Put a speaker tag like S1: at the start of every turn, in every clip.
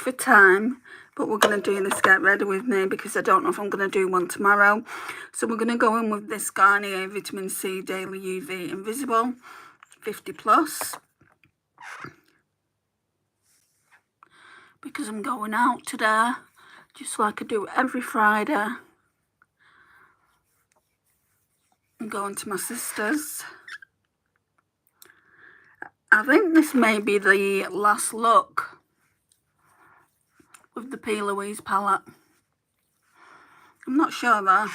S1: for time, but we're going to do this Get Ready With Me because I don't know if I'm going to do one tomorrow. So we're going to go in with this Garnier Vitamin C Daily UV Invisible 50 Plus. Because I'm going out today, just like I do every Friday. I'm going to my sister's. I think this may be the last look with the P. Louise palette. I'm not sure though.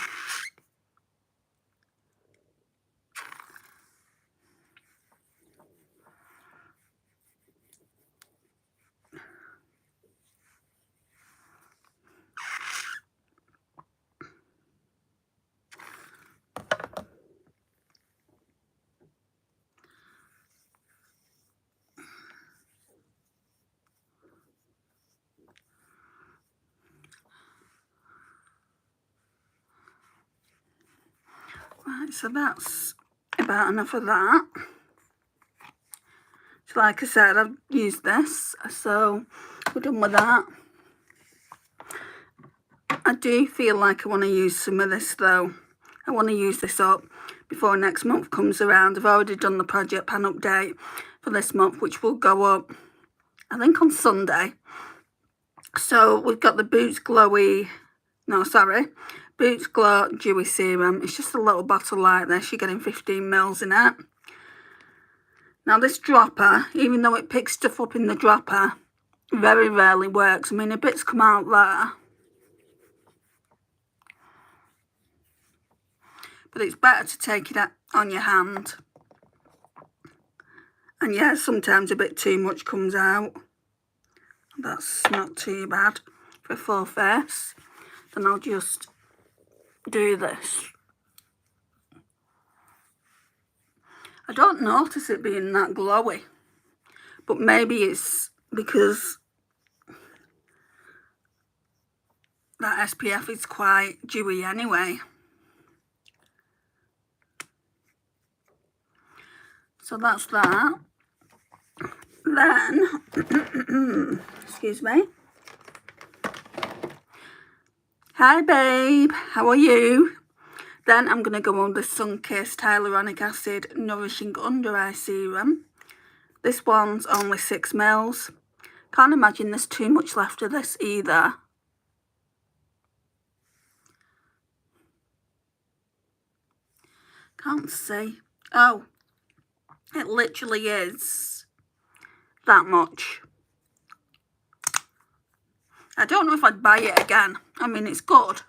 S1: Right, so that's about enough of that. So like I said, I've used this, so we're done with that. I do feel like I want to use some of this though. I want to use this up before next month comes around. I've already done the project pan update for this month, which will go up, I think, on Sunday. So we've got the Boots Glow Dewy Serum. It's just a little bottle like this. You're getting 15 mils in it. Now this dropper, even though it picks stuff up in the dropper, very rarely works. I mean, a bit's come out there. But it's better to take it on your hand. And yeah, sometimes a bit too much comes out. That's not too bad for a full face. Then I'll just do this. I don't notice it being that glowy, but maybe it's because that SPF is quite dewy anyway. So that's that. Then, excuse me. Hi babe, how are you? Then I'm going to go on the Sunkissed Hyaluronic Acid Nourishing Under Eye Serum. This one's only 6 mils. Can't imagine there's too much left of this either. Can't see. Oh, it literally is that much. I don't know if I'd buy it again. I mean, it's good,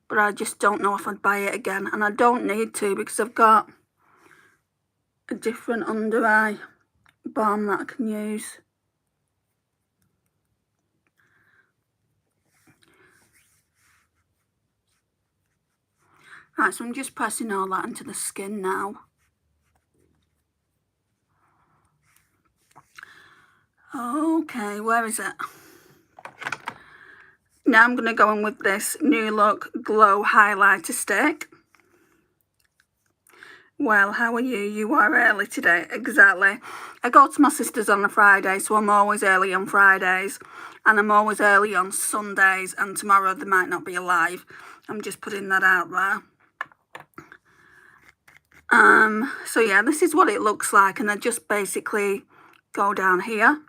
S1: but I just don't know if I'd buy it again. And I don't need to because I've got a different under eye balm that I can use. Right, so I'm just pressing all that into the skin now. Okay, where is it? Now I'm going to go in with this New Look Glow Highlighter Stick. Well, how are you? You are early today. Exactly. I go to my sister's on a Friday, so I'm always early on Fridays. And I'm always early on Sundays. And tomorrow they might not be alive. I'm just putting that out there. So yeah, this is what it looks like. And I just basically go down here.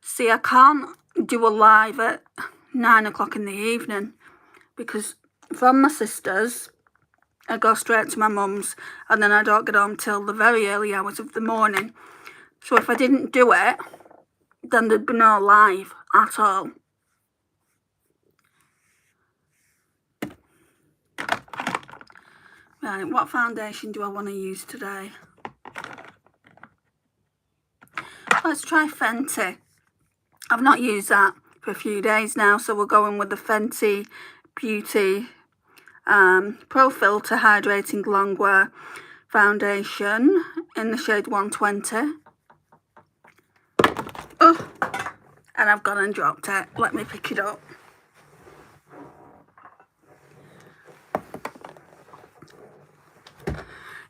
S1: See, I can't do a live at 9 o'clock in the evening. Because from my sister's, I go straight to my mum's, and then I don't get home till the very early hours of the morning. So if I didn't do it, then there'd be no live at all. Right, what foundation do I want to use today? Let's try Fenty. I've not used that for a few days now, so we're going with the Fenty Beauty Pro Filter Hydrating Longwear Foundation in the shade 120. Oh, and I've gone and dropped it. Let me pick it up.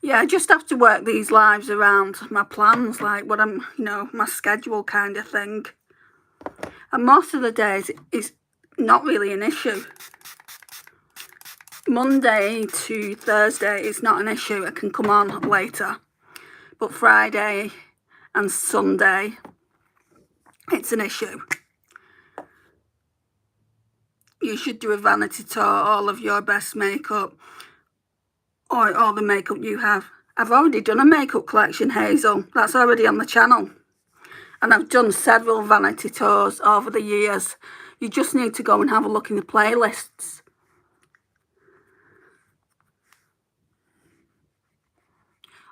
S1: Yeah, I just have to work these lives around my plans, like what I'm, my schedule kind of thing. And most of the days it's not really an issue. Monday to Thursday is not an issue. It can come on later. But Friday and Sunday, it's an issue. You should do a vanity tour, all of your best makeup, or all the makeup you have. I've already done a makeup collection, Hazel. That's already on the channel. And I've done several vanity tours over the years. You just need to go and have a look in the playlists.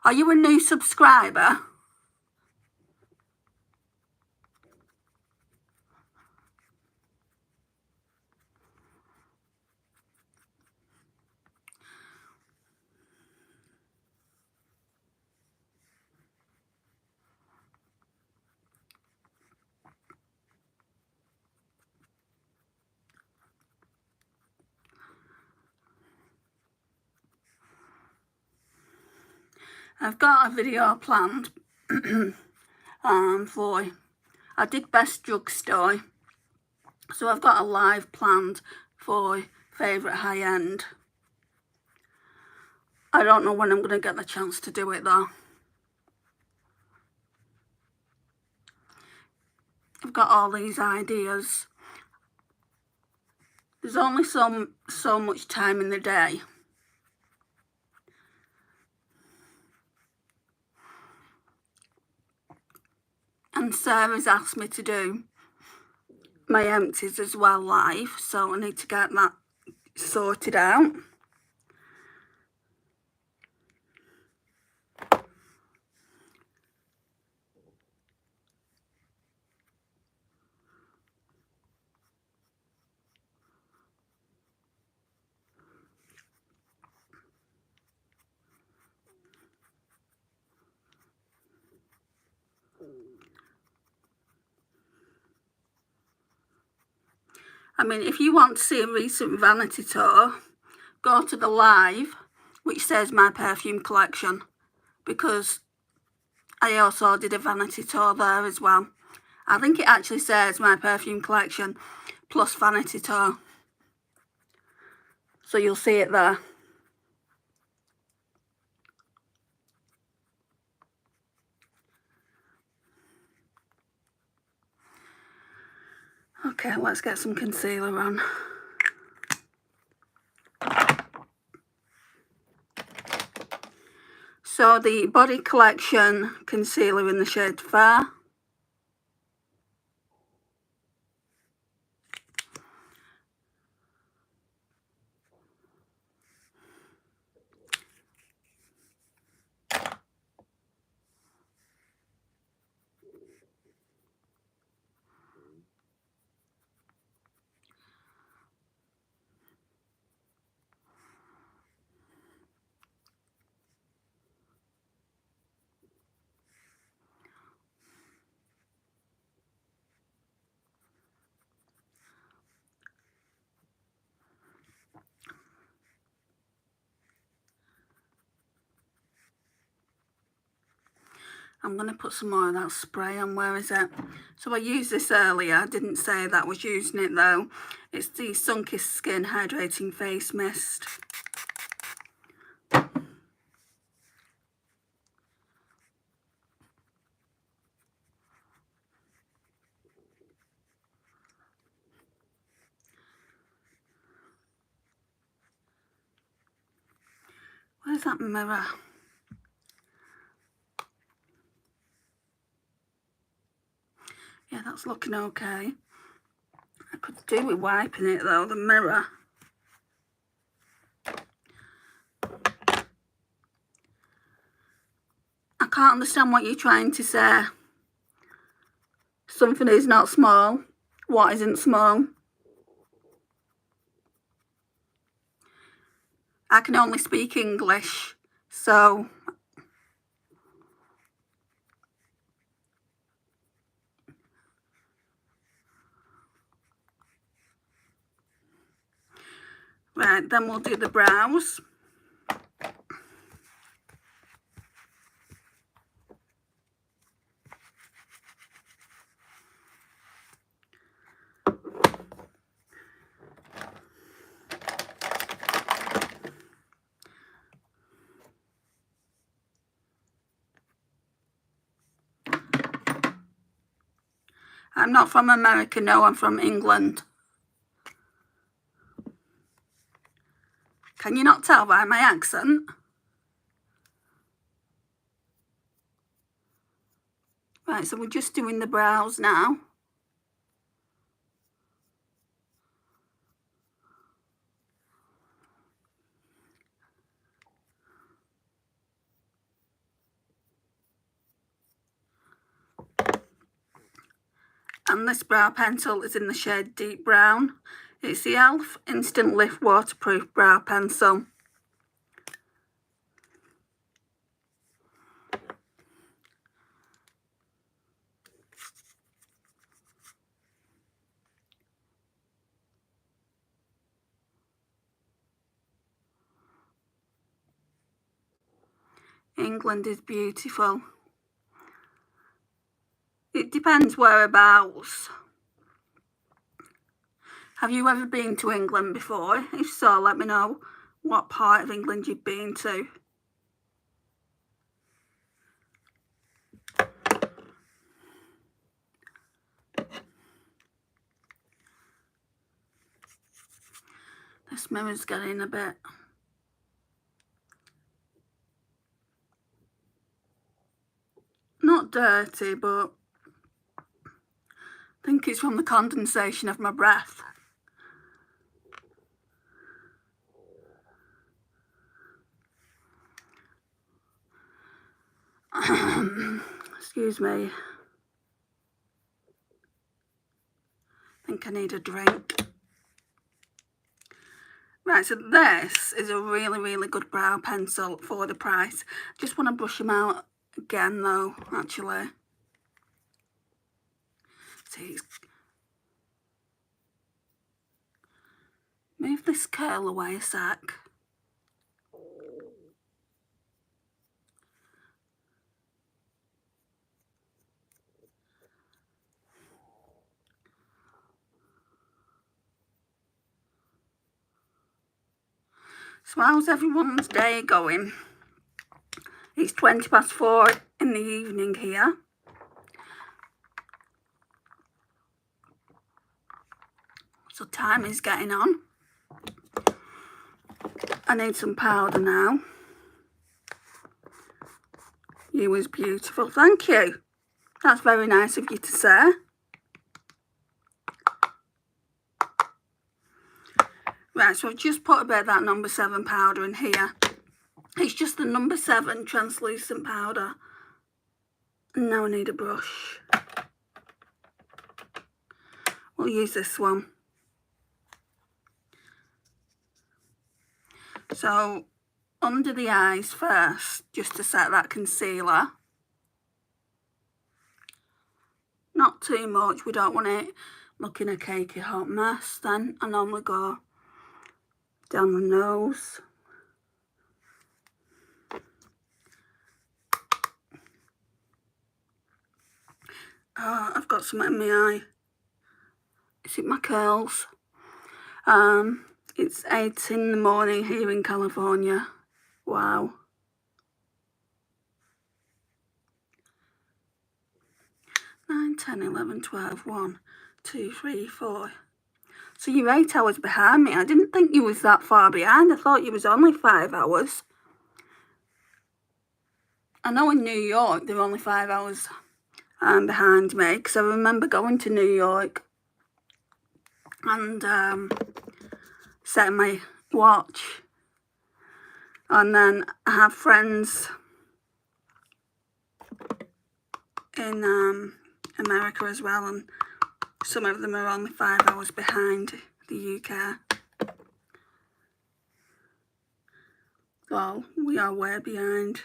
S1: Are you a new subscriber? I've got a video planned for, I did best drugstore, so I've got a live planned for favourite high end. I don't know when I'm going to get the chance to do it though. I've got all these ideas. There's only so much time in the day. And Sarah's asked me to do my empties as well live, so I need to get that sorted out. I mean, if you want to see a recent vanity tour, go to the live, which says my perfume collection, because I also did a vanity tour there as well. I think it actually says my perfume collection plus vanity tour. So you'll see it there. Okay, let's get some concealer on. So the Body Collection concealer in the shade Fair. I'm going to put some more of that spray on. Where is it? So I used this earlier. I didn't say that I was using it though. It's the Sunkissed Skin Hydrating Face Mist. Where's that mirror? Yeah, that's looking okay. I could do with wiping it though, the mirror. I can't understand what you're trying to say. Something is not small. What isn't small? I can only speak English, so right, then we'll do the brows. I'm not from America, no, I'm from England. Can you not tell by my accent? Right, so we're just doing the brows now. And this brow pencil is in the shade Deep Brown. It's the e.l.f. Instant Lift Waterproof Brow Pencil. England is beautiful. It depends whereabouts. Have you ever been to England before? If so, let me know what part of England you've been to. This mirror's getting a bit not dirty, but I think it's from the condensation of my breath. Excuse me. I think I need a drink. Right, so this is a really, really good brow pencil for the price. Just want to brush them out again though, actually. See, move this curl away a sec. So how's everyone's day going? It's 4:20 in the evening here. So time is getting on. I need some powder now. You was beautiful. Thank you. That's very nice of you to say. Right, so I've just put a bit of that number 7 powder in here. It's just the number 7 translucent powder. And now I need a brush. We'll use this one. So, under the eyes first, just to set that concealer. Not too much, we don't want it looking a cakey hot mess. Then I normally go down the nose. Oh, I've got something in my eye. Is it my curls? It's 8 in the morning here in California. Wow. 9, 10, 11, 12, 1, 2, 3, 4. So you're 8 hours behind me. I didn't think you was that far behind. I thought you was only 5 hours. I know in New York they're only 5 hours behind me, because I remember going to New York and setting my watch. And then I have friends in America as well, and some of them are only 5 hours behind the UK. Well, we are way behind.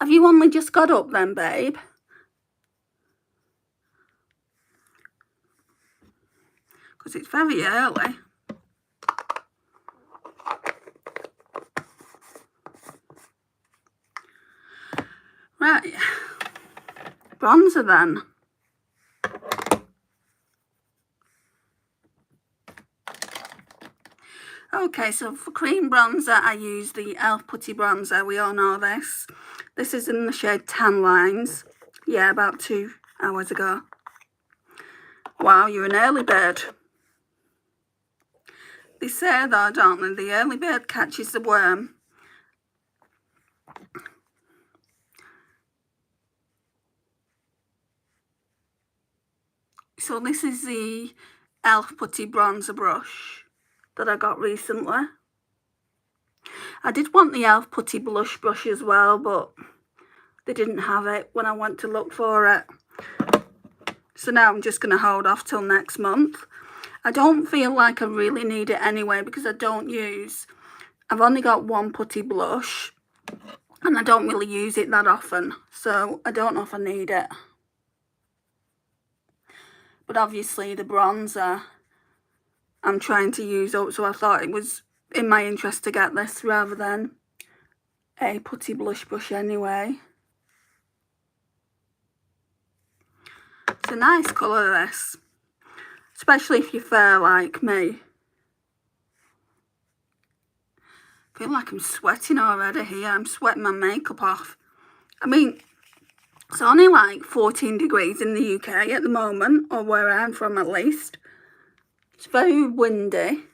S1: Have you only just got up then, babe? Because it's very early. Right. Bronzer then. Okay, so for cream bronzer, I use the e.l.f. Putty Bronzer. We all know this. This is in the shade Tan Lines. Yeah, about hours ago. Wow, you're an early bird. They say though, don't they, the early bird catches the worm. So this is the e.l.f. Putty Bronzer brush that I got recently. I did want the e.l.f. Putty Blush brush as well, but they didn't have it when I went to look for it. So now I'm just going to hold off till next month. I don't feel like I really need it anyway because I've only got one putty blush and I don't really use it that often. So I don't know if I need it. But obviously the bronzer I'm trying to use up, so I thought it was in my interest to get this rather than a putty blush brush anyway. It's a nice colour, this, especially if you're fair like me. I feel like I'm sweating already here. I'm sweating my makeup off. I mean, it's only like 14 degrees in the UK at the moment, or where I'm from at least. It's very windy.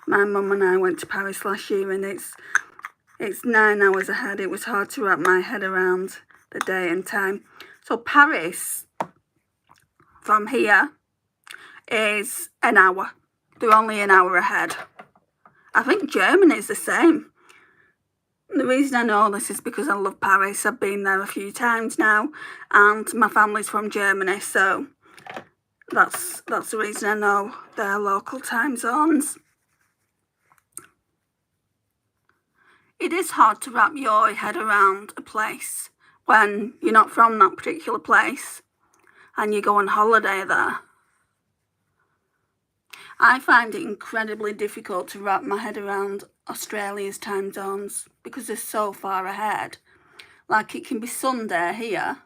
S1: My mum and I went to Paris last year and it's 9 hours ahead. It was hard to wrap my head around the day and time. So Paris, from here, is an hour. They're only an hour ahead. I think Germany's the same. The reason I know this is because I love Paris. I've been there a few times now and my family's from Germany, so that's the reason I know their local time zones. It is hard to wrap your head around a place when you're not from that particular place and you go on holiday there. I find it incredibly difficult to wrap my head around Australia's time zones because they're so far ahead. Like, it can be Sunday here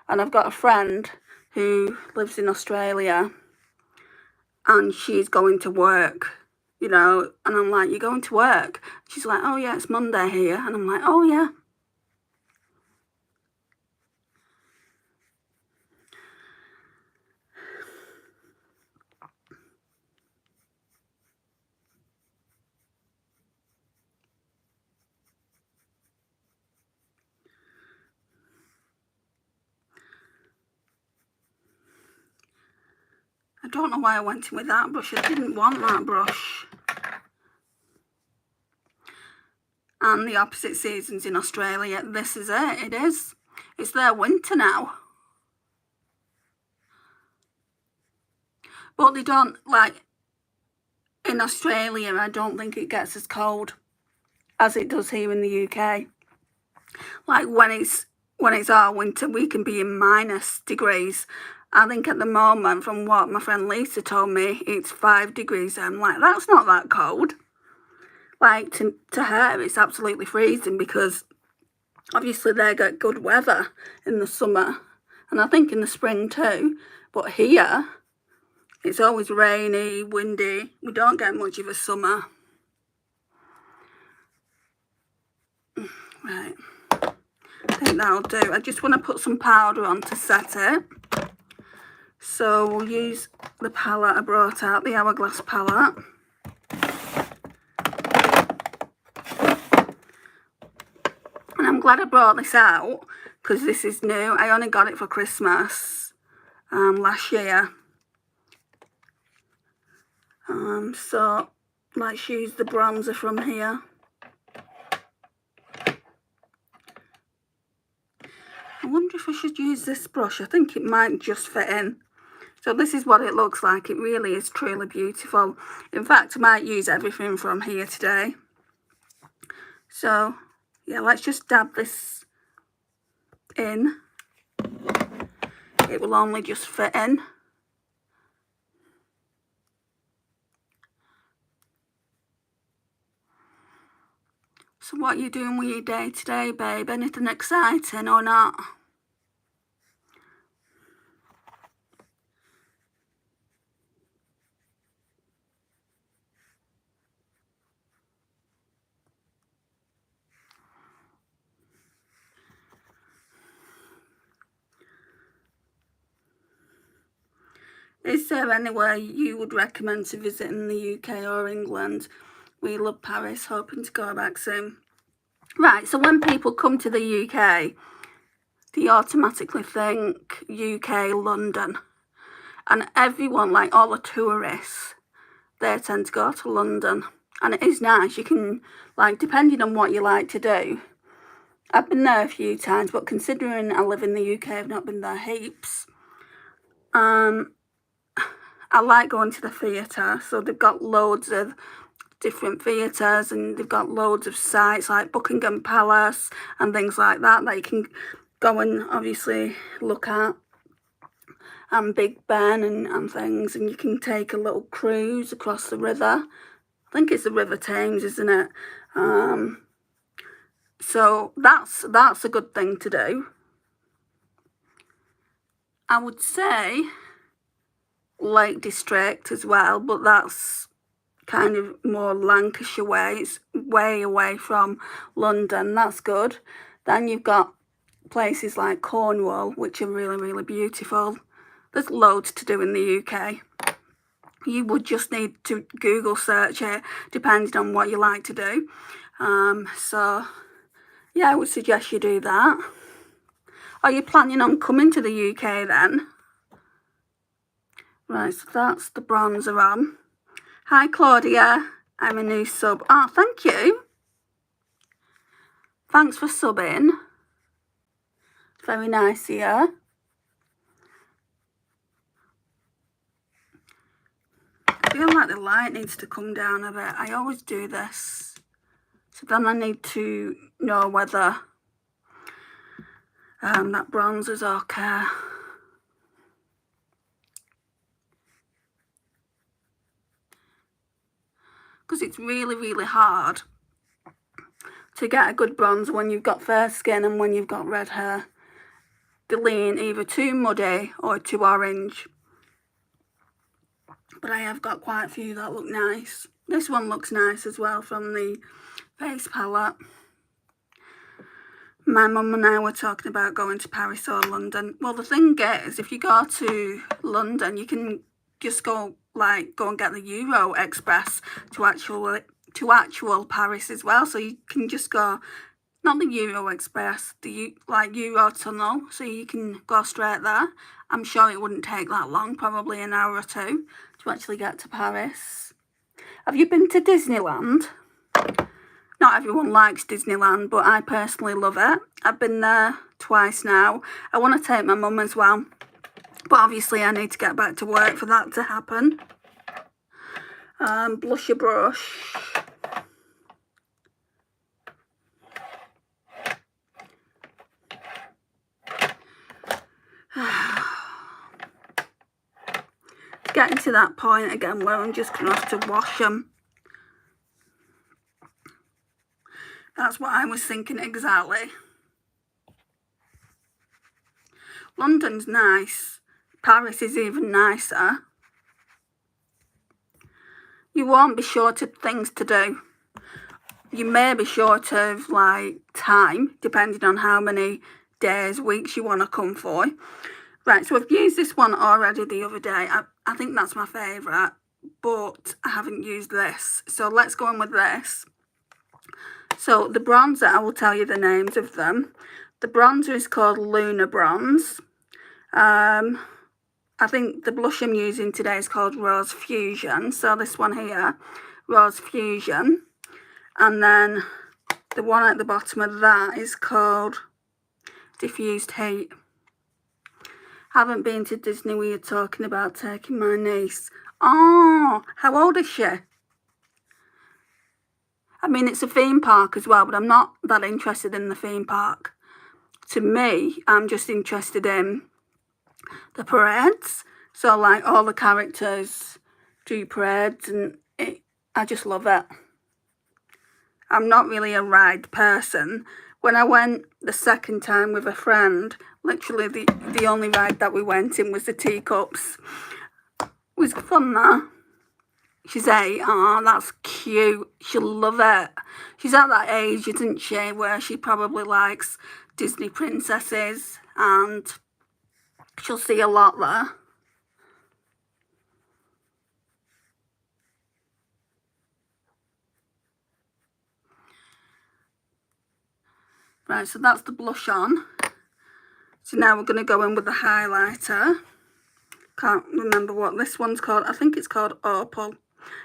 S1: and I've got a friend who lives in Australia and she's going to work, you know, and I'm like, you're going to work? She's like, oh yeah, it's Monday here. And I'm like, oh yeah. I don't know why I went in with that brush. I didn't want that brush. And the opposite seasons in Australia, this is it. It is. It's their winter now. But they don't, like, in Australia, I don't think it gets as cold as it does here in the UK. Like, when it's our winter, we can be in minus degrees. I think at the moment, from what my friend Lisa told me, it's 5 degrees. I'm like, that's not that cold. Like, to her, it's absolutely freezing because obviously they get good weather in the summer and I think in the spring too. But here, it's always rainy, windy. We don't get much of a summer. Right. I think that'll do. I just want to put some powder on to set it. So we'll use the palette I brought out, the Hourglass palette. And I'm glad I brought this out because this is new. I only got it for Christmas last year. So let's use the bronzer from here. I wonder if I should use this brush. I think it might just fit in. So this is what it looks like. It really is truly beautiful. In fact, I might use everything from here today. So yeah, let's just dab this in. It will only just fit in. So what are you doing with your day today, babe? Anything exciting or not? Is there anywhere you would recommend to visit in the UK or England? We love Paris, hoping to go back soon. Right, so when people come to the UK, they automatically think UK, London. And everyone, like all the tourists, they tend to go to London. And it is nice. You can, like, depending on what you like to do. I've been there a few times, but considering I live in the UK, I've not been there heaps. I like going to the theatre, so they've got loads of different theatres and they've got loads of sites like Buckingham Palace and things like that you can go and obviously look at, and Big Ben and things, and you can take a little cruise across the river. I think it's the River Thames, isn't it? So that's a good thing to do. I would say Lake District as well, but that's kind of more Lancashire way. It's way away from London. That's good. Then you've got places like Cornwall, which are really, really beautiful. There's loads to do in the UK. You would just need to Google search it, depending on what you like to do. So, yeah, I would suggest you do that. Are you planning on coming to the UK then? Right, so that's the bronzer on. Hi, Claudia. I'm a new sub. Oh, thank you. Thanks for subbing. Very nice here. I feel like the light needs to come down a bit. I always do this. So then I need to know whether that bronzer's okay. Because it's really, really hard to get a good bronzer when you've got fair skin and when you've got red hair. They lean either too muddy or too orange. But I have got quite a few that look nice. This one looks nice as well from the face palette. My mum and I were talking about going to Paris or London. Well, the thing is, if you go to London, you can just go and get the Euro Express to actual Paris as well. So you can just go, not the Euro Express, the Euro Tunnel. So you can go straight there. I'm sure it wouldn't take that long, probably an hour or two to actually get to Paris. Have you been to Disneyland? Not everyone likes Disneyland, but I personally love it. I've been there twice now. I want to take my mum as well, but obviously I need to get back to work for that to happen. Blusher brush. Getting to that point again where I'm just going to have to wash them. That's what I was thinking exactly. London's nice. Paris is even nicer. You won't be short of things to do. You may be short of time, depending on how many days, weeks you want to come for. Right, so I've used this one already the other day. I think that's my favourite, but I haven't used this. So let's go on with this. So the bronzer, I will tell you the names of them. The bronzer is called Lunar Bronze. I think the blush I'm using today is called Rose Fusion. So this one here, Rose Fusion. And then the one at the bottom of that is called Diffused Heat. Haven't been to Disney. We were talking about taking my niece. Oh, how old is she? I mean, it's a theme park as well, but I'm not that interested in the theme park. To me, I'm just interested in the parades. So all the characters do parades and I just love it. I'm not really a ride person. When I went the second time with a friend, literally the only ride that we went in was the teacups. It was fun though. She's 8. Oh, that's cute. She'll love it. She's at that age, isn't she, where she probably likes Disney princesses and she'll see a lot there. Right, so that's the blush on. So now we're going to go in with the highlighter. Can't remember what this one's called. I think it's called Opal.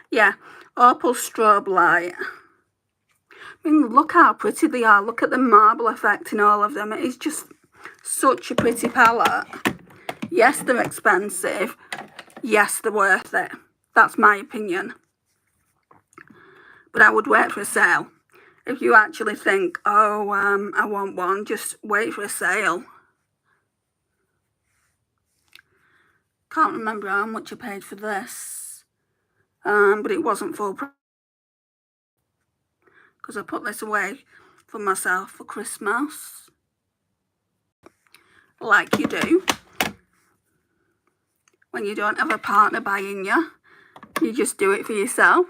S1: Yeah, Opal Strobe Light. I mean, look how pretty they are. Look at the marble effect in all of them. It is just such a pretty palette. Yes, they're expensive. Yes, they're worth it. That's my opinion. But I would wait for a sale. If you actually think, oh, I want one, just wait for a sale. Can't remember how much I paid for this. But it wasn't full price. Because I put this away for myself for Christmas. Like you do. When you don't have a partner buying you just do it for yourself.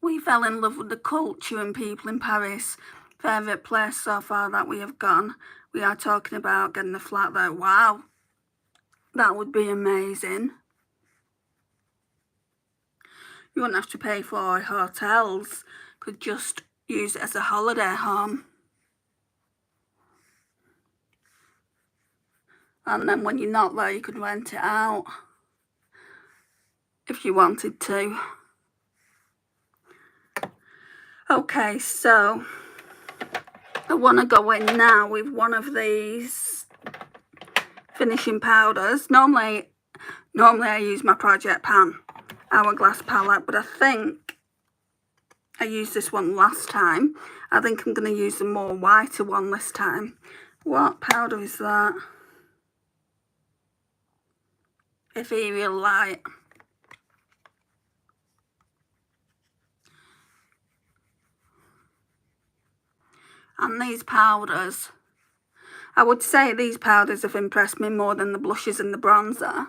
S1: We fell in love with the culture and people in Paris. Favourite place so far that we have gone. We are talking about getting a flat there. Wow. That would be amazing. You wouldn't have to pay for hotels. Could just use it as a holiday home. And then when you're not there, you could rent it out. If you wanted to. Okay, so I want to go in now with one of these finishing powders. Normally I use my Project Pan Hourglass palette, but I think I used this one last time. I think I'm going to use the more whiter one this time. What powder is that? Ethereal Light. And these powders, I would say these powders have impressed me more than the blushes and the bronzer.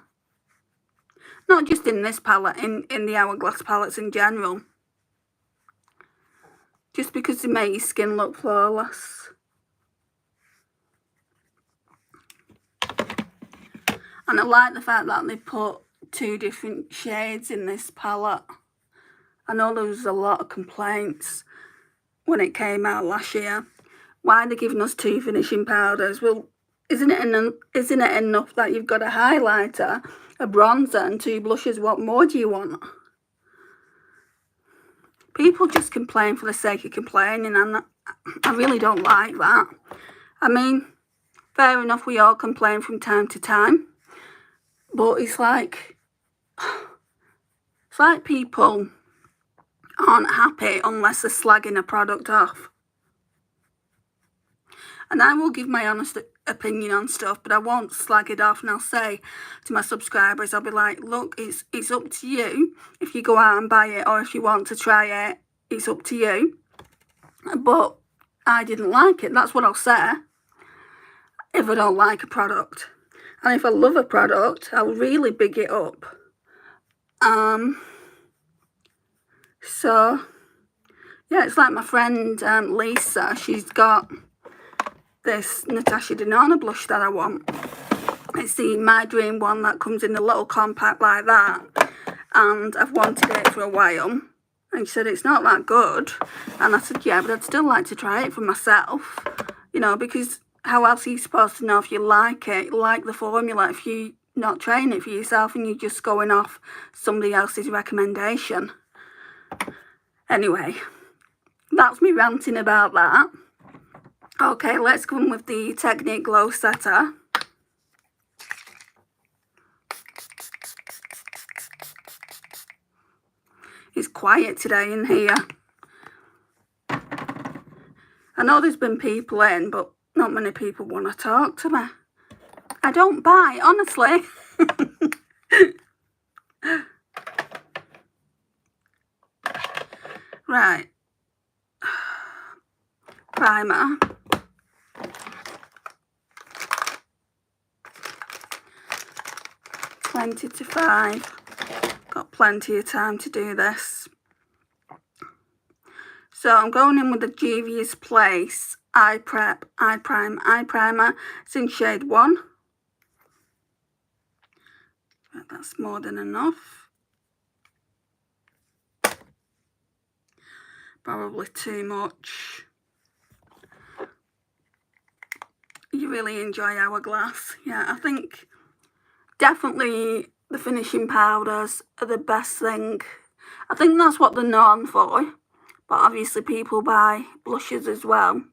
S1: Not just in this palette, in the Hourglass palettes in general. Just because they make your skin look flawless. And I like the fact that they put 2 different shades in this palette. I know there was a lot of complaints when it came out last year. Why are they giving us 2 finishing powders? Well, isn't it enough that you've got a highlighter, a bronzer and 2 blushes? What more do you want? People just complain for the sake of complaining, and I really don't like that. I mean, fair enough, we all complain from time to time, but it's like people aren't happy unless they're slagging a product off. And I will give my honest opinion on stuff, but I won't slag it off, and I'll say to my subscribers, I'll be like, look, it's up to you if you go out and buy it, or if you want to try it, it's up to you. But I didn't like it. That's what I'll say if I don't like a product. And if I love a product, I'll really big it up. So yeah, it's like my friend Lisa. She's got this Natasha Denona blush that I want. It's the My Dream one that comes in a little compact like that, and I've wanted it for a while. And she said it's not that good, and I said yeah, but I'd still like to try it for myself, you know, because how else are you supposed to know if you like it, like the formula, if you're not trying it for yourself and you're just going off somebody else's recommendation? Anyway, that's me ranting about that. Okay, let's go in with the Technique Glow Setter. It's quiet today in here. I know there's been people in, but not many people want to talk to me. I don't bite, honestly. Right. Primer. Twenty to 5. Got plenty of time to do this. So I'm going in with the Juvia's Place Eye Primer. It's in shade 1. That's more than enough. Probably too much. you really enjoy Hourglass. Yeah, I think definitely the finishing powders are the best thing. I think that's what they're known for, but obviously people buy blushes as well.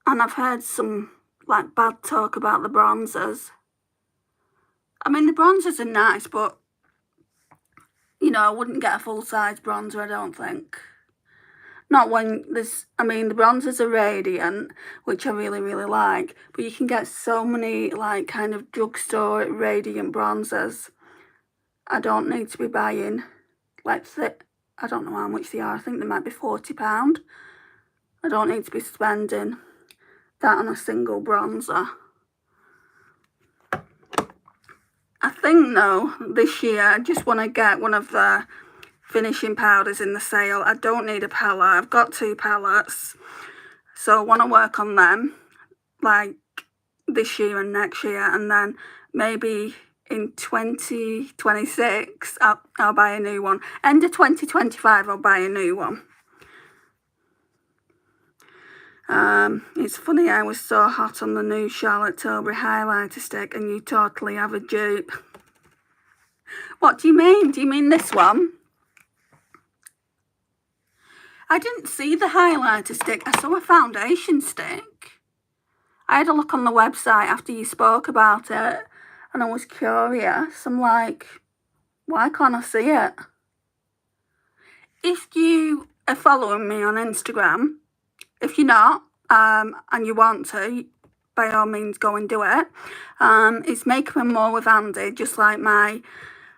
S1: And I've heard some like bad talk about the bronzers. I mean, the bronzers are nice, but you know, I wouldn't get a full-size bronzer, I don't think. Not when there's, I mean, the bronzers are Radiant, which I really, really like, but you can get so many, like, kind of drugstore Radiant bronzers. I don't need to be buying, like, I don't know how much they are, I think they might be £40. I don't need to be spending that on a single bronzer. I think, though, this year, I just want to get one of the finishing powders in the sale. I don't need a palette. I've got 2 palettes, so I want to work on them like this year and next year, and then maybe in 2026 I'll buy a new one. End of 2025 I'll buy a new one. It's funny, I was so hot on the new Charlotte Tilbury highlighter stick and you totally have a dupe. What do you mean? Do you mean this one? I didn't see the highlighter stick. I saw a foundation stick. I had a look on the website after you spoke about it and I was curious. I'm like, why can't I see it? If you are following me on Instagram, if you're not, and you want to, by all means go and do it. It's Makeup and More with Andy, just like my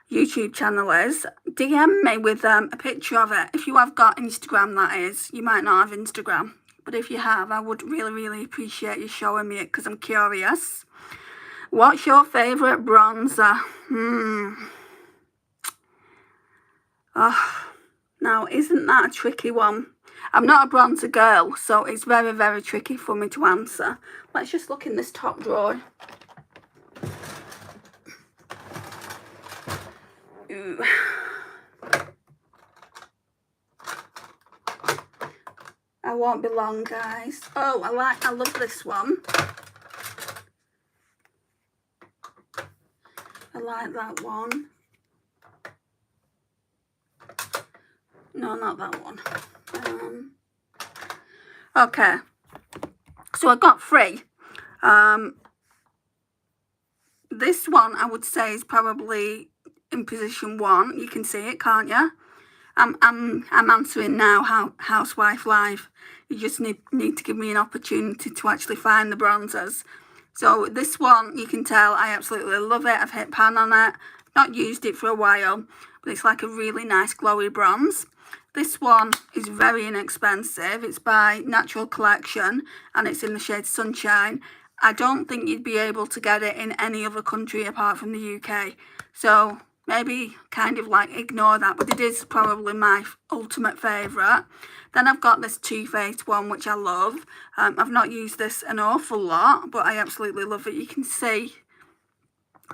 S1: YouTube channel is. DM me with a picture of it. If you have got Instagram, that is. You might not have Instagram, but if you have, I would really, really appreciate you showing me it because I'm curious. What's your favourite bronzer? Oh, now isn't that a tricky one? I'm not a bronzer girl, so it's very, very tricky for me to answer. Let's just look in this top drawer. Ooh. I won't be long, guys. Oh, I love this one. I like that one. No, not that one. Okay. So I got 3. This one I would say is probably in position 1. You can see it, can't you? I'm answering now, Housewife Live. You just need to give me an opportunity to actually find the bronzers. So this one, you can tell I absolutely love it. I've hit pan on it. Not used it for a while, but it's like a really nice glowy bronze. This one is very inexpensive. It's by Natural Collection and it's in the shade Sunshine. I don't think you'd be able to get it in any other country apart from the UK. So maybe kind of like ignore that, but it is probably my ultimate favourite. Then I've got this Too Faced one, which I love. I've not used this an awful lot, but I absolutely love it. You can see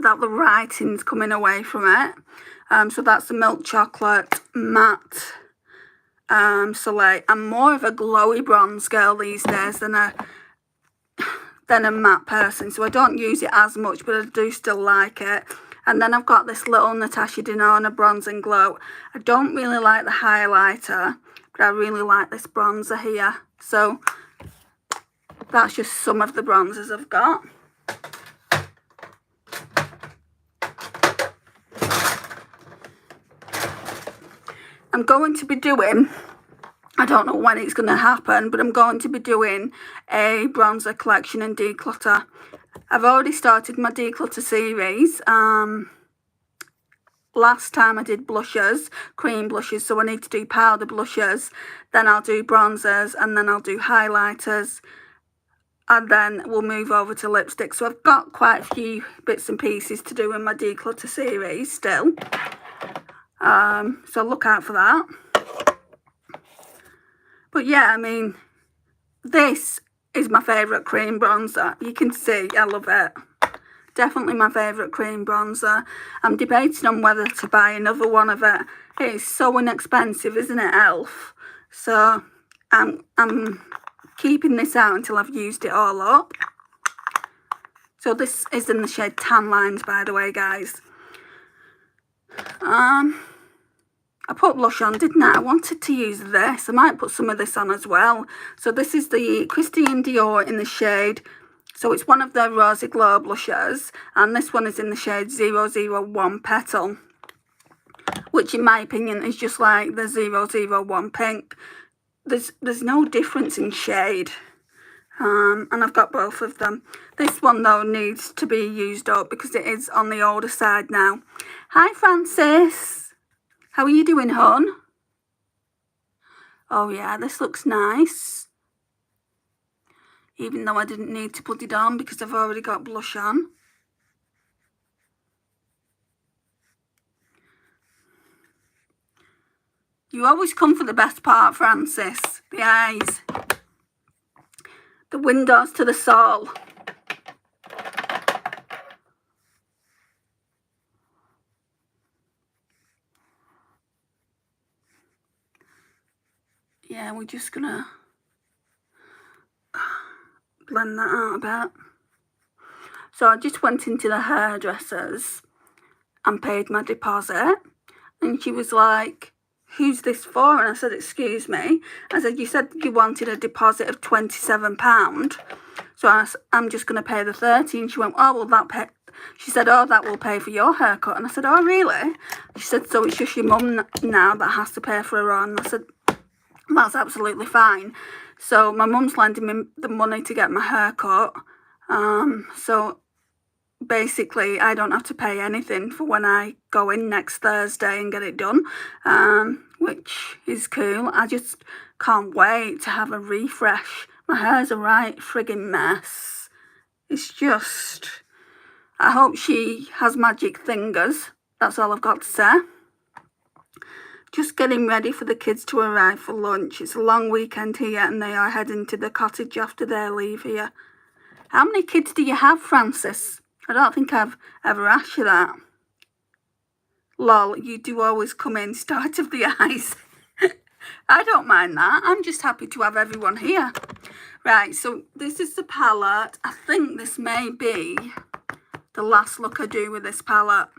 S1: that the writing's coming away from it. So that's the Milk Chocolate Matte Soleil. I'm more of a glowy bronze girl these days than a matte person, so I don't use it as much, but I do still like it. And then I've got this little Natasha Denona Bronze and Glow. I don't really like the highlighter, but I really like this bronzer here. So that's just some of the bronzers I've got. I'm going to be doing, I don't know when it's going to happen, but I'm going to be doing a bronzer collection and declutter. I've already started my declutter series. Last time I did blushes, cream blushes, so I need to do powder blushes, then I'll do bronzers, and then I'll do highlighters, and then we'll move over to lipstick. So I've got quite a few bits and pieces to do in my declutter series still. So look out for that. But yeah, I mean, this is my favourite cream bronzer. You can see I love it. Definitely my favourite cream bronzer. I'm debating on whether to buy another one of it. It's so inexpensive, isn't it, e.l.f.? So I'm keeping this out until I've used it all up. So this is in the shade Tan Lines, by the way, guys. I put blush on, didn't I? I wanted to use this. I might put some of this on as well. So this is the Christian Dior in the shade. So it's one of the Rosy Glow blushers. And this one is in the shade 001 Petal, which in my opinion is just like the 001 Pink. There's no difference in shade. And I've got both of them. This one though needs to be used up because it is on the older side now. Hi Francis. How are you doing, hon? Oh yeah, this looks nice. Even though I didn't need to put it on because I've already got blush on. You always come for the best part, Francis. The eyes. The windows to the soul. Yeah, we're just gonna blend that out a bit. So I just went into the hairdressers and paid my deposit. And she was like, who's this for? And I said, excuse me. I said, you said you wanted a deposit of £27. So I'm just going to pay the 30. And she went, oh, well, she said, oh, that will pay for your haircut. And I said, oh, really? She said, so it's just your mum now that has to pay for her own. I said, that's absolutely fine. So my mum's lending me the money to get my haircut. So basically I don't have to pay anything for when I go in next Thursday and get it done, which is cool. I just can't wait to have a refresh. My hair's a right frigging mess. It's just, I hope she has magic fingers. That's all I've got to say. Just getting ready for the kids to arrive for lunch. It's a long weekend here and they are heading to the cottage after their leave here. How many kids do you have, Francis? I don't think I've ever asked you that. Lol, you do always come in start of the eyes. I don't mind that. I'm just happy to have everyone here. Right, so this is the palette. I think this may be the last look I do with this palette.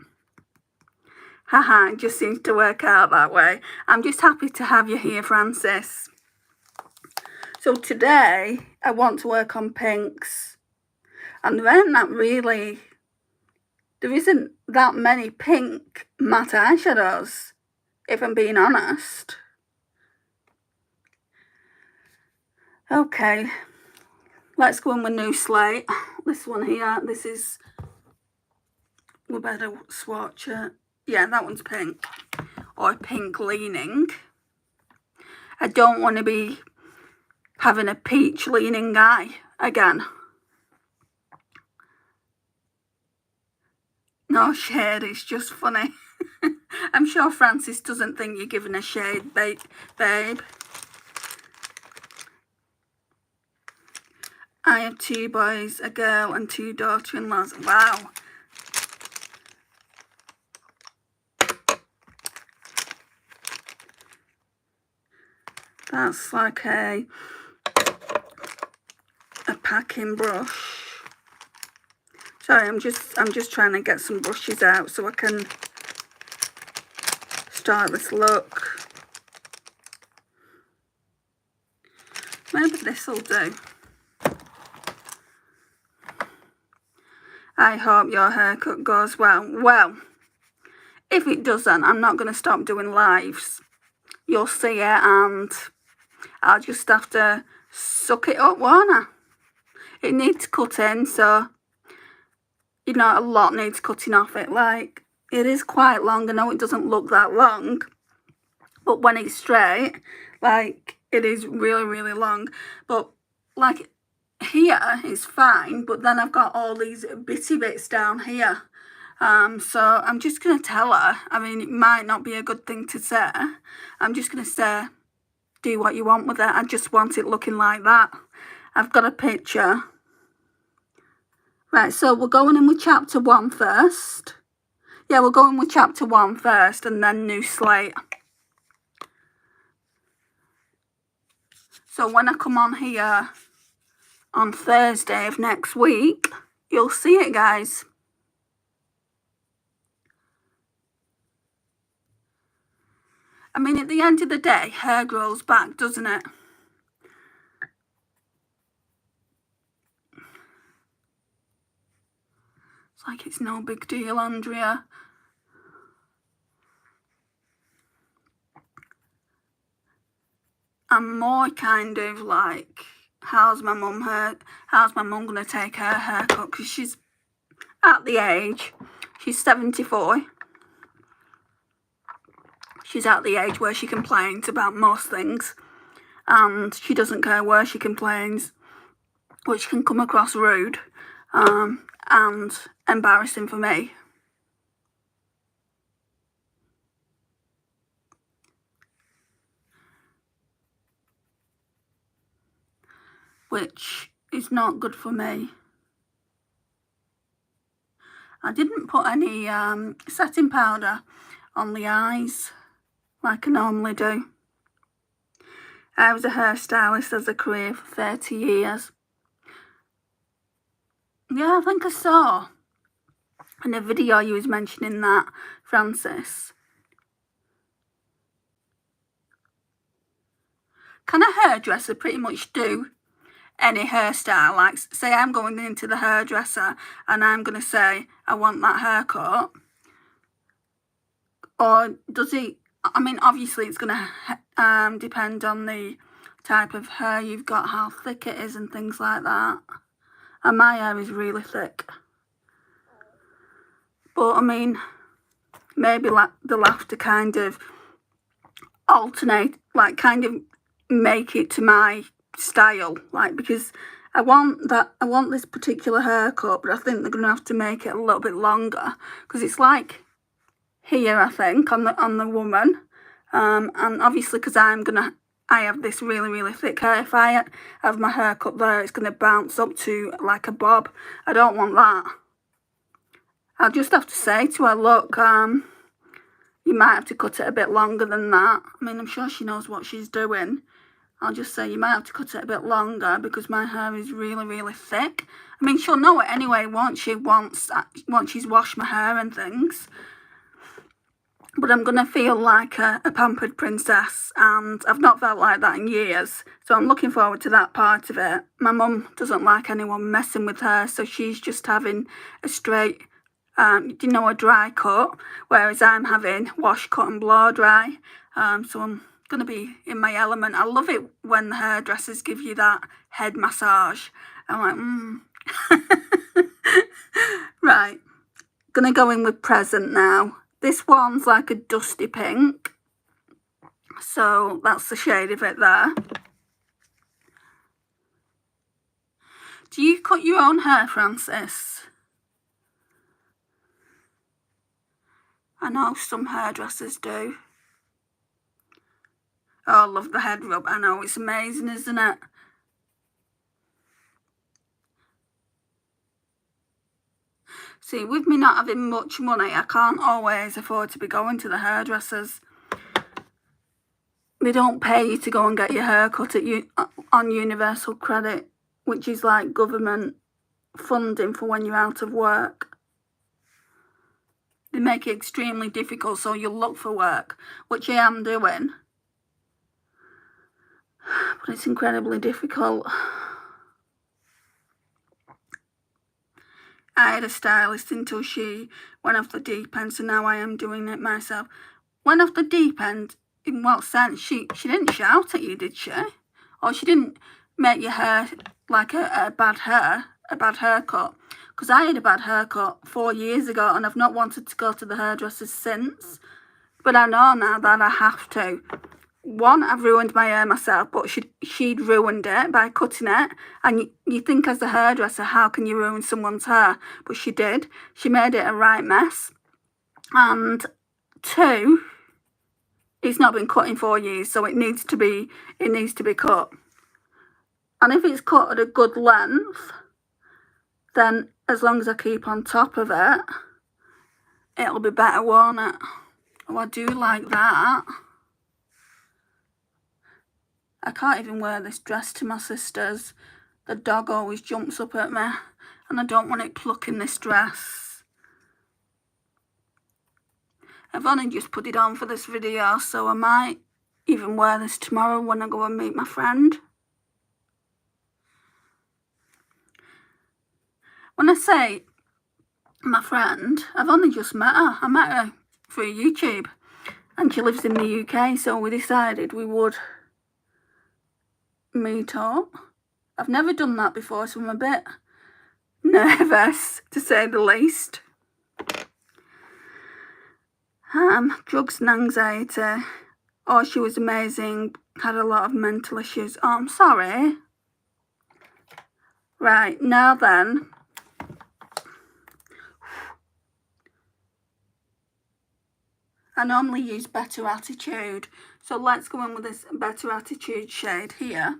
S1: Haha, it just seems to work out that way. I'm just happy to have you here, Francis. So today, I want to work on pinks. And there isn't that many pink matte eyeshadows, if I'm being honest. Okay, let's go in with New Slate. This one here, this is, we better swatch it. Yeah, that one's pink, or pink leaning. I don't want to be having a peach leaning eye again. No shade, it's just funny. I'm sure Francis doesn't think you're giving a shade, babe. I have 2 boys, a girl and 2 daughter-in-laws. Wow. That's like a packing brush. Sorry, I'm just trying to get some brushes out so I can start this look. Maybe this will do. I hope your haircut goes well. Well, if it doesn't, I'm not going to stop doing lives. You'll see it and I'll just have to suck it up, won't I? It needs cutting, so, you know, a lot needs cutting off it. Like, it is quite long. I know it doesn't look that long, but when it's straight, like, it is really, really long. But, like, here is fine, but then I've got all these bitty bits down here. So I'm just going to tell her, I mean, it might not be a good thing to say. I'm just going to say, do what you want with it. I just want it looking like that. I've got a picture. Right, so we're going in with chapter 1 first. Yeah, we're going with chapter 1 first and then New Slate. So when I come on here on Thursday of next week, you'll see it, guys. I mean, at the end of the day, hair grows back, doesn't it? It's like it's no big deal, Andrea. I'm more kind of like, how's my mum gonna take her haircut? Because she's at the age, she's 74. She's at the age where she complains about most things, and she doesn't care where she complains, which can come across rude and embarrassing for me. Which is not good for me. I didn't put any setting powder on the eyes like I normally do. I was a hairstylist as a career for 30 years. Yeah, I think I saw in a video you was mentioning that, Francis. Can a hairdresser pretty much do any hairstyle? Like, say I'm going into the hairdresser and I'm going to say, I want that haircut. Or does he, I mean, obviously it's going to depend on the type of hair you've got, how thick it is and things like that. And my hair is really thick. But, I mean, maybe they'll have to kind of alternate, like kind of make it to my style, like, because I want this particular haircut, but I think they're going to have to make it a little bit longer, because it's like here, I think, on the woman, and obviously because I have this really, really thick hair. If I have my hair cut there, it's going to bounce up to like a bob. I don't want that. I'll just have to say to her, look, you might have to cut it a bit longer than that. I mean, I'm sure she knows what she's doing. I'll just say you might have to cut it a bit longer because my hair is really, really thick. I mean, she'll know it anyway once she's washed my hair and things. But I'm going to feel like a pampered princess, and I've not felt like that in years. So I'm looking forward to that part of it. My mum doesn't like anyone messing with her, so she's just having a straight, a dry cut, whereas I'm having wash, cut and blow dry. So I'm going to be in my element. I love it when the hairdressers give you that head massage. I'm like, Right, going to go in with present now. This one's like a dusty pink, so that's the shade of it there. Do you cut your own hair, Francis? I know some hairdressers do. Oh, I love the head rub. I know, it's amazing, isn't it? See, with me not having much money, I can't always afford to be going to the hairdressers. They don't pay you to go and get your hair cut on universal credit, which is like government funding for when you're out of work. They make it extremely difficult, so you'll look for work, which I am doing. But it's incredibly difficult. I had a stylist until she went off the deep end, so now I am doing it myself. Went off the deep end in what sense? She didn't shout at you, did she? Or she didn't make your hair like a bad haircut? Because I had a bad haircut 4 years ago and I've not wanted to go to the hairdressers since. But I know now that I have to. One, I've ruined my hair myself, but she'd ruined it by cutting it. And you think as a hairdresser, how can you ruin someone's hair? But she did. She made it a right mess. And two, it's not been cut in 4 years, so it needs to be cut. And if it's cut at a good length, then as long as I keep on top of it, it'll be better, won't it? Oh, I do like that. I can't even wear this dress to my sisters. The dog always jumps up at me and I don't want it plucking this dress. I've only just put it on for this video, so I might even wear this tomorrow when I go and meet my friend. When I say my friend, I've only just met her. I met her through YouTube and she lives in the UK, so we decided we would meet up. I've never done that before, so I'm a bit nervous, to say the least. Drugs and anxiety. Oh, she was amazing. Had a lot of mental issues. Oh, I'm sorry. Right, now then. I normally use Better Attitude, so let's go in with this Better Attitude shade here.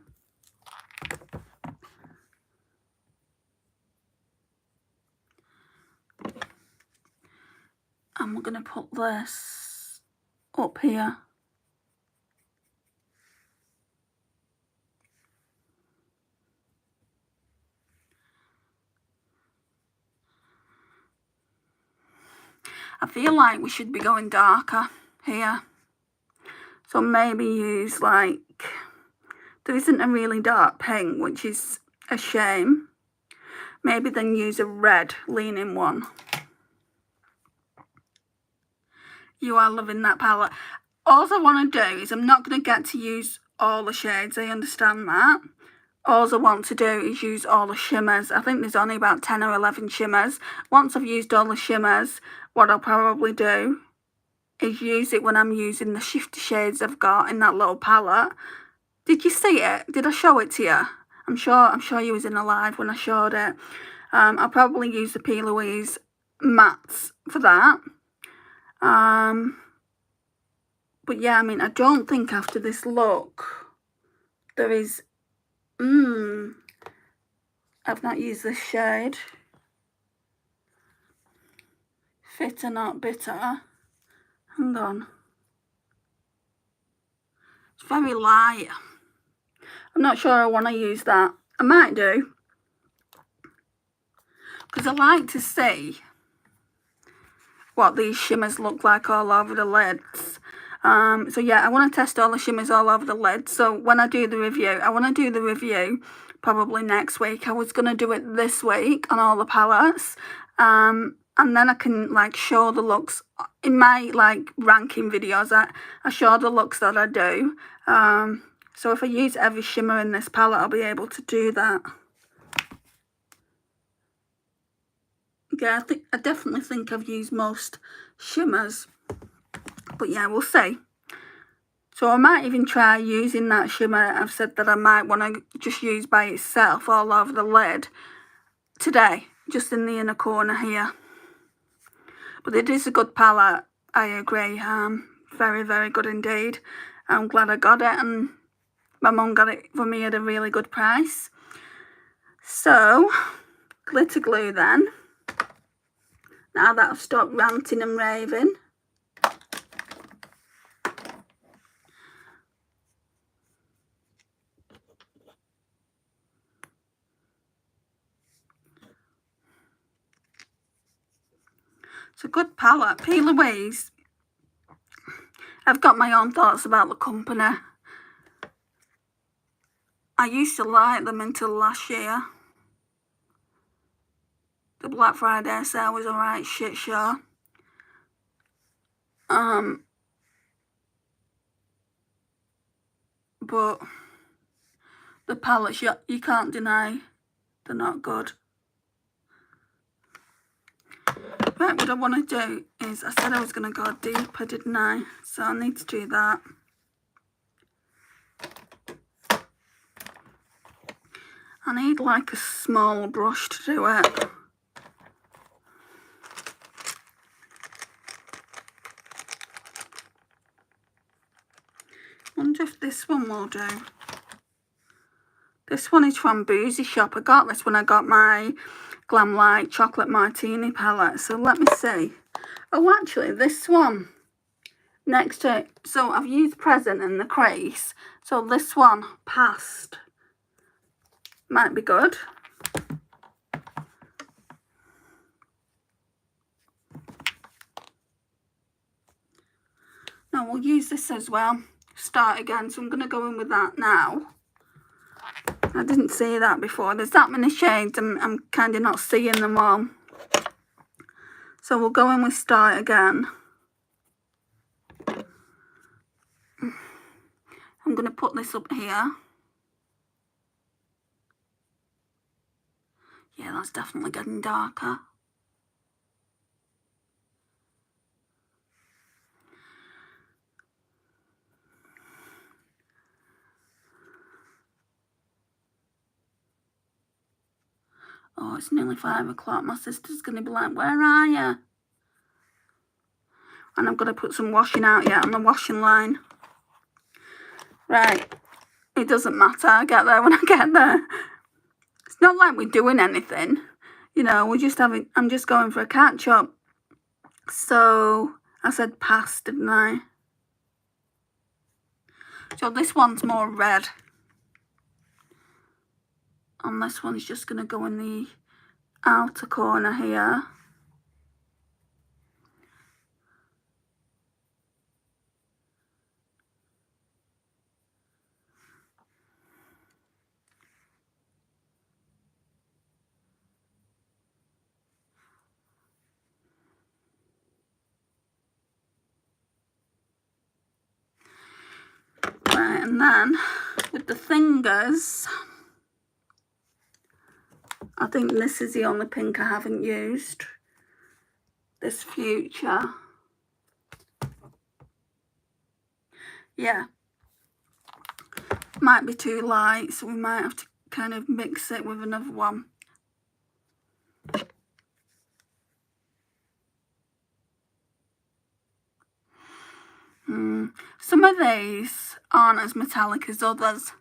S1: And we're going to put this up here. I feel like we should be going darker here. So maybe use like, there isn't a really dark pink, which is a shame. Maybe then use a red leaning one. You are loving that palette. All I want to do is I'm not going to get to use all the shades, I understand that. All I want to do is use all the shimmers. I think there's only about 10 or 11 shimmers. Once I've used all the shimmers, what I'll probably do is use it when I'm using the shifty shades I've got in that little palette. Did you see it? Did I show it to you? I'm sure you was in a live when I showed it. I'll probably use the P. Louise mattes for that. But yeah, I mean, I don't think after this look there is... I've not used this shade. Fitter Not Bitter. Hang on. It's very light. I'm not sure I want to use that. I might do, because I like to see what these shimmers look like all over the lids. So yeah, I want to test all the shimmers all over the lid. So when I do the review, I want to do the review probably next week. I was going to do it this week on all the palettes. And then I can like show the looks in my like ranking videos. I show the looks that I do. So if I use every shimmer in this palette, I'll be able to do that. Yeah, I definitely think I've used most shimmers. But yeah, we'll see. So I might even try using that shimmer I've said that I might want to just use by itself all over the lid today, just in the inner corner here. But it is a good palette, I agree. Very, very good indeed. I'm glad I got it, and my mum got it for me at a really good price. So, glitter glue then. Now that I've stopped ranting and raving. It's a good palette. P. Louise. I've got my own thoughts about the company. I used to like them until last year. The Black Friday sale was a right shit show. But the palettes, you can't deny they're not good. Right, what I want to do is, I said I was going to go deeper, didn't I? So I need to do that. I need like a small brush to do it. I wonder if this one will do. This one is from Boozy Shop. I got this when I got my Glamlite Chocolate Martini palette. So let me see. Oh, actually, this one next to it. So I've used Present and the Crease. So this one passed might be good. Now we'll use this as well. Start again, so I'm going to go in with that now. I didn't see that before. There's that many shades, I'm kind of not seeing them all. So we'll go in with Start again. I'm going to put this up here. Yeah, that's definitely getting darker. Oh, it's nearly 5 o'clock. My sister's going to be like, where are you? And I'm going to put some washing out yet on the washing line. Right. It doesn't matter. I get there when I get there. It's not like we're doing anything. You know, we're just having... I'm just going for a catch-up. So, I said pass, didn't I? So, this one's more red. And this one's just going to go in the outer corner here. Right, and then with the fingers, I think this is the only pink I haven't used. This Future. Yeah. Might be too light, so we might have to kind of mix it with another one. Some of these aren't as metallic as others.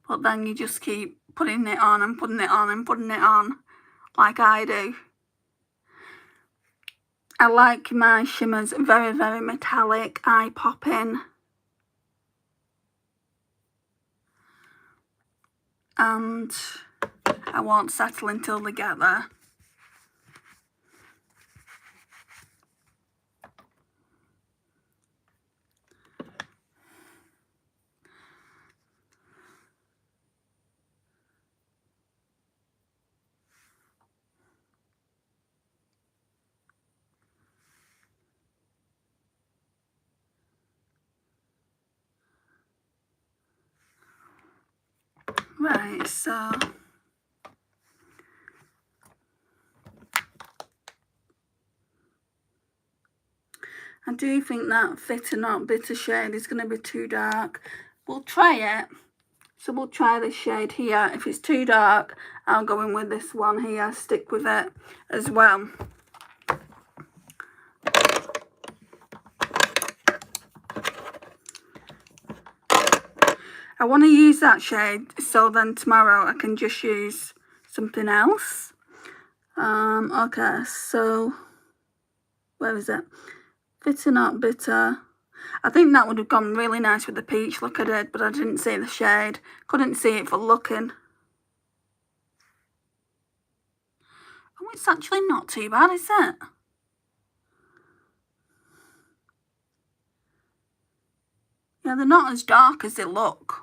S1: But then you just keep putting it on and putting it on and putting it on, like I do. I like my shimmers very, very metallic, eye-popping. And I won't settle until they get there. Right, so I do think that Fit or Not Bitter shade is going to be too dark. We'll try it. So we'll try this shade here. If it's too dark, I'll go in with this one here, stick with it as well. I want to use that shade, so then tomorrow I can just use something else. Okay, so where is it? Fit or Not Bitter. I think that would have gone really nice with the peach look I did, but I didn't see the shade. Couldn't see it for looking. Oh, it's actually not too bad, is it? Yeah, they're not as dark as they look.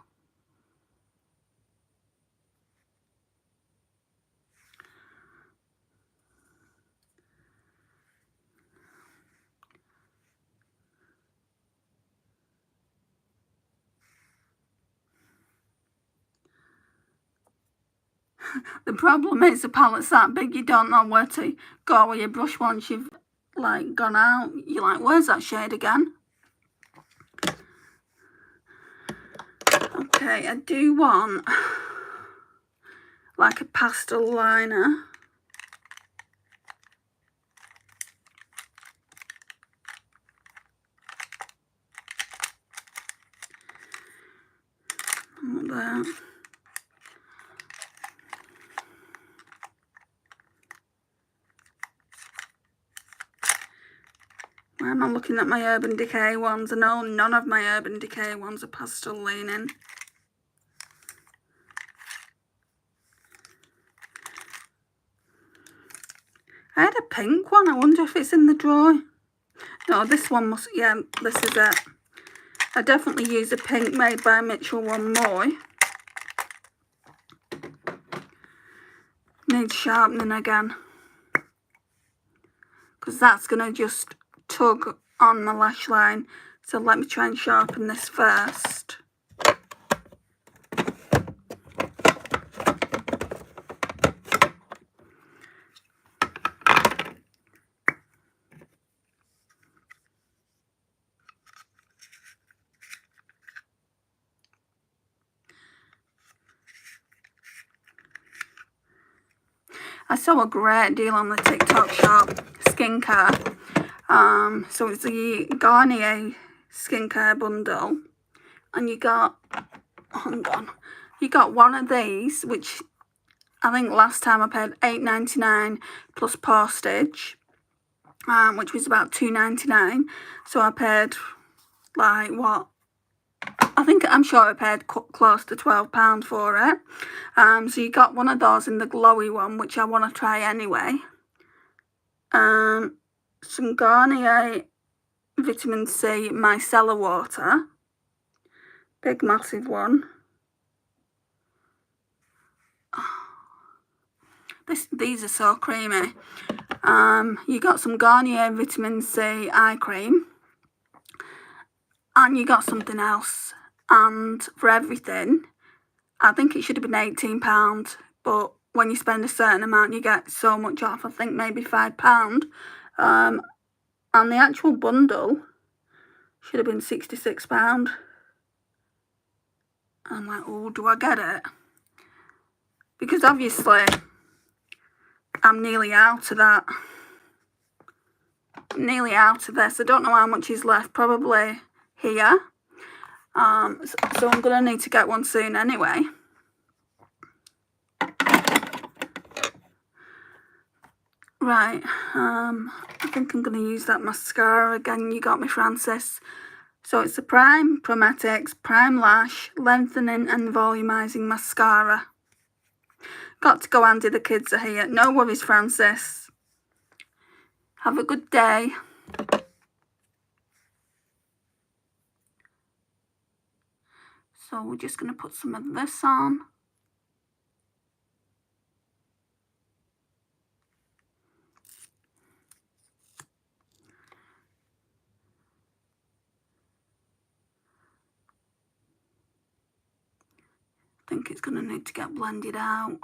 S1: The problem is the palette's that big, you don't know where to go with your brush once you've like gone out. You're like, where's that shade again? Okay, I do want like a pastel liner. There. I'm looking at my Urban Decay ones. I know none of my Urban Decay ones are pastel leaning. I had a pink one. I wonder if it's in the drawer. No, this one must... Yeah, this is it. I definitely use a pink made by Mitchell One Moy. Needs sharpening again. Because that's going to just tug on my lash line. So let me try and sharpen this first. I saw a great deal on the TikTok shop, skincare. So it's the Garnier skincare bundle. And you got, hang on, you got one of these, which I think last time I paid $8.99 plus postage, which was about $2.99. So I paid, like, what? I'm sure I paid close to £12 for it. So you got one of those in the glowy one, which I want to try anyway. Some Garnier Vitamin C Micellar Water. Big, massive one. These are so creamy. You got some Garnier Vitamin C Eye Cream. And you got something else. And for everything, I think it should have been £18. But when you spend a certain amount, you get so much off. I think maybe £5. And the actual bundle should have been £66. I'm like, oh, do I get it? Because obviously, I'm nearly out of that. Nearly out of this. I don't know how much is left. Probably here. So I'm going to need to get one soon anyway. Right. I think I'm going to use that mascara again. You got me, Francis. So it's the Prime Prometics Prime Lash Lengthening and Volumizing Mascara. Got to go, Andy, the kids are here. No worries, Francis. Have a good day. So we're just going to put some of this on. I think it's going to need to get blended out.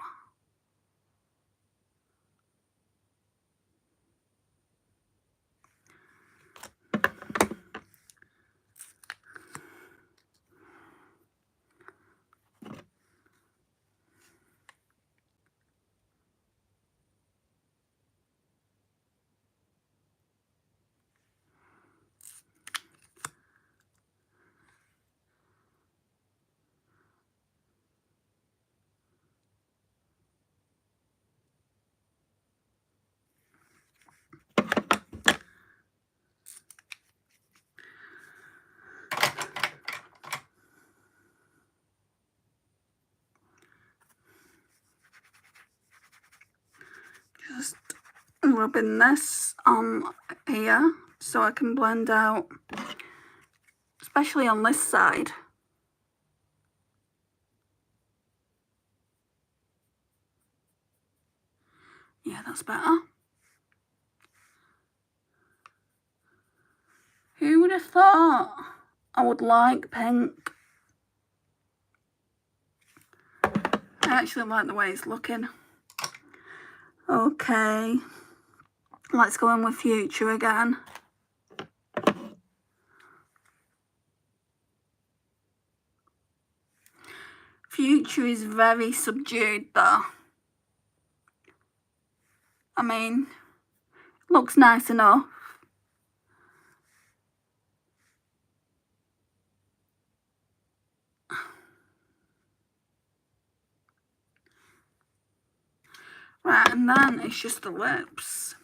S1: Just rubbing this on here so I can blend out, especially on this side. Yeah, that's better. Who would have thought I would like pink? I actually like the way it's looking. Okay, let's go in with Future again. Future is very subdued though. I mean, looks nice enough. Right, and then it's just the lips.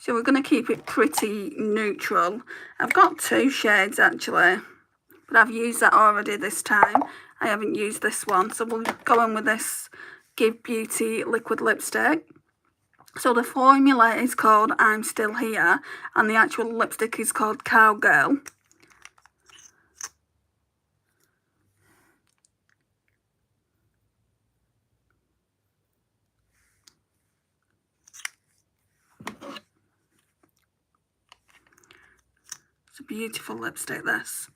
S1: So we're going to keep it pretty neutral. I've got 2 shades actually, but I've used that already this time. I haven't used this one, so we'll go in with this Give Beauty liquid lipstick. So the formula is called I'm Still Here, and the actual lipstick is called Cowgirl. It's a beautiful lipstick, this.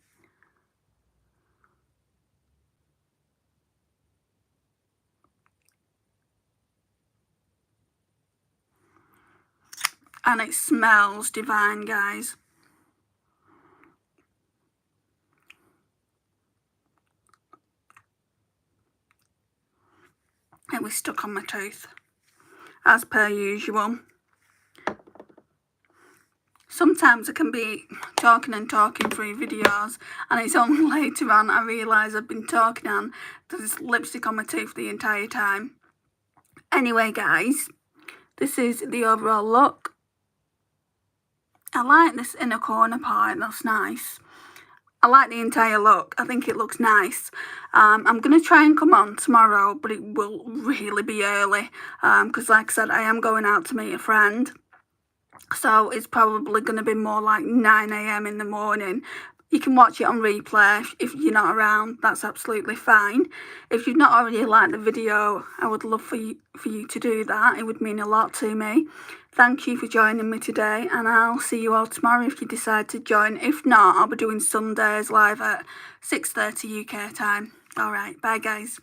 S1: And it smells divine, guys. It was stuck on my tooth, as per usual. Sometimes I can be talking through videos, and it's only later on I realise I've been talking and there's lipstick on my tooth the entire time. Anyway, guys, this is the overall look. I like this inner corner part, that's nice. I like the entire look. I think it looks nice. I'm going to try and come on tomorrow, but it will really be early because, like I said, I am going out to meet a friend. So it's probably going to be more like 9 AM in the morning. You can watch it on replay if you're not around. That's absolutely fine. If you've not already liked the video, I would love for you to do that. It would mean a lot to me. Thank you for joining me today, and I'll see you all tomorrow if you decide to join. If not, I'll be doing Sundays live at 6:30 UK time. Alright, bye guys.